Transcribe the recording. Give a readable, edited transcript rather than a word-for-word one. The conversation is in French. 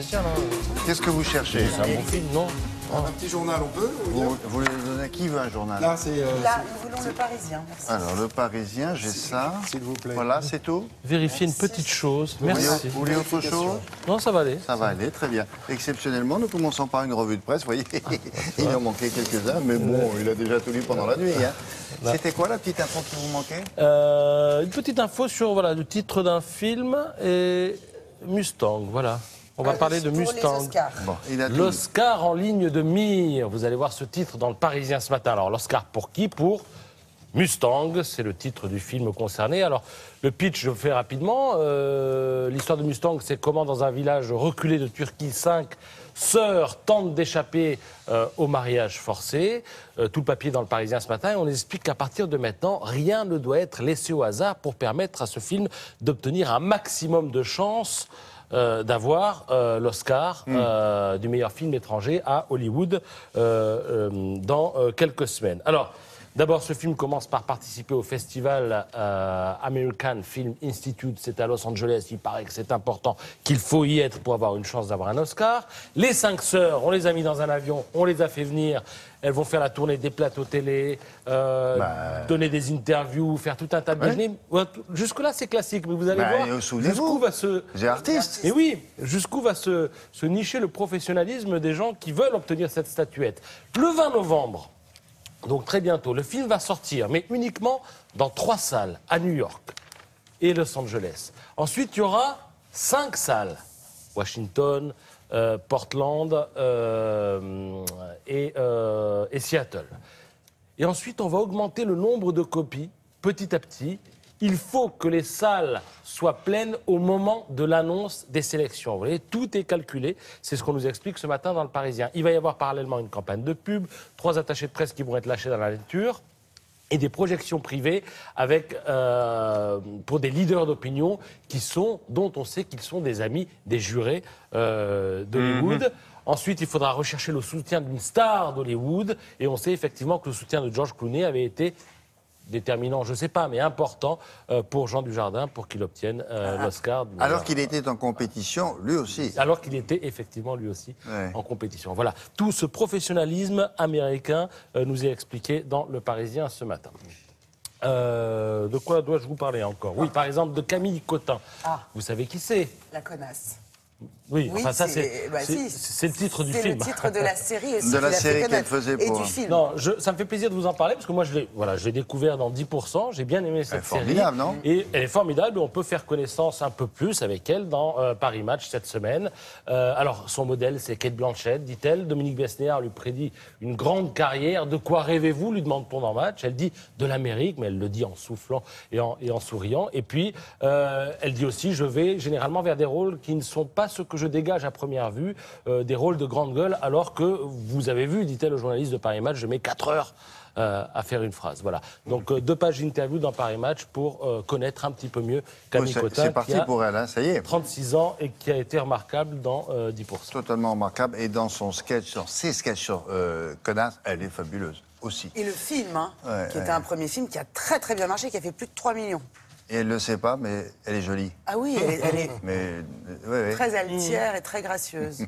spécial. Hein. Qu'est-ce que vous cherchez? C'est un bon film, non? Un petit journal, on peut Vous voulez le donner à qui veut un journal? Là, c'est... Là, nous voulons le Parisien, merci. Alors, le Parisien, j'ai ça. S'il vous plaît. Voilà, c'est tout. Vérifier une petite chose. Vous Merci. voulez autre chose? Non, ça va aller. Ça va aller, très bien. Exceptionnellement, nous commençons par une revue de presse. Vous voyez, il en manquait quelques-uns, mais bon, il a déjà tout lu pendant la nuit. Hein. C'était quoi la petite info qui vous manquait? Une petite info sur voilà, le titre d'un film et Mustang, voilà. On va parler de Pour les Mustang. Oscars. Bon, il a tout lu. L'Oscar en ligne de mire. Vous allez voir ce titre dans le Parisien ce matin. Alors, l'Oscar pour qui? Pour Mustang, c'est le titre du film concerné. Alors, le pitch, je le fais rapidement. L'histoire de Mustang, c'est comment, dans un village reculé de Turquie, 5 sœurs tentent d'échapper au mariage forcé. Tout le papier dans le Parisien ce matin. Et on explique qu'à partir de maintenant, rien ne doit être laissé au hasard pour permettre à ce film d'obtenir un maximum de chances d'avoir l'Oscar du meilleur film étranger à Hollywood dans quelques semaines. Alors, d'abord, ce film commence par participer au festival American Film Institute. C'est à Los Angeles. Il paraît que c'est important, qu'il faut y être pour avoir une chance d'avoir un Oscar. Les 5 sœurs, on les a mis dans un avion, on les a fait venir. Elles vont faire la tournée des plateaux télé, donner des interviews, faire tout un tas de déjeuners. Jusque-là, c'est classique, mais vous allez voir jusqu'où va se... J'ai artiste. Et oui, jusqu'où va se nicher le professionnalisme des gens qui veulent obtenir cette statuette. Le 20 novembre, donc très bientôt, le film va sortir, mais uniquement dans 3 salles, à New York et Los Angeles. Ensuite, il y aura 5 salles, Washington, Portland et Seattle. Et ensuite, on va augmenter le nombre de copies petit à petit. Il faut que les salles soient pleines au moment de l'annonce des sélections. Vous voyez, tout est calculé. C'est ce qu'on nous explique ce matin dans le Parisien. Il va y avoir parallèlement une campagne de pub, 3 attachés de presse qui vont être lâchés dans la nature et des projections privées avec, pour des leaders d'opinion dont on sait qu'ils sont des amis des jurés d'Hollywood. Ensuite, il faudra rechercher le soutien d'une star d'Hollywood. Et on sait effectivement que le soutien de George Clooney avait été déterminant, je ne sais pas, mais important pour Jean Dujardin pour qu'il obtienne l'Oscar. Alors qu'il était en compétition, lui aussi. Alors qu'il était effectivement lui aussi en compétition. Voilà, tout ce professionnalisme américain nous est expliqué dans Le Parisien ce matin. De quoi dois-je vous parler encore? Oui, par exemple, de Camille Cotin. Vous savez qui c'est? La connasse. Oui, enfin ça c'est le titre du film. C'est le titre de la série aussi. De la série qu'elle faisait pour... Et du film. Non, ça me fait plaisir de vous en parler parce que moi je l'ai découvert dans 10%, j'ai bien aimé cette série. Formidable, non? Et elle est formidable et on peut faire connaissance un peu plus avec elle dans Paris Match cette semaine. Alors son modèle c'est Cate Blanchett, dit-elle. Dominique Besnéard lui prédit une grande carrière. De quoi rêvez-vous, lui demande-t-on dans Match. Elle dit de l'Amérique, mais elle le dit en soufflant et en souriant. Et puis elle dit aussi je vais généralement vers des rôles qui ne sont pas ce que je dégage à première vue, des rôles de grande gueule, alors que vous avez vu, dit-elle au journaliste de Paris Match, je mets 4 heures à faire une phrase. Voilà. Donc 2 pages d'interview dans Paris Match pour connaître un petit peu mieux Camille Cotin. C'est parti pour elle, hein, ça y est. 36 ans et qui a été remarquable dans 10%. Totalement remarquable. Et dans son sketch, sur ses sketchs sur Connasse, elle est fabuleuse aussi. Et le film, qui était un premier film qui a très très bien marché, qui a fait plus de 3 millions. Et elle ne le sait pas, mais elle est jolie. Ah oui, elle est Mais, très altière et très gracieuse.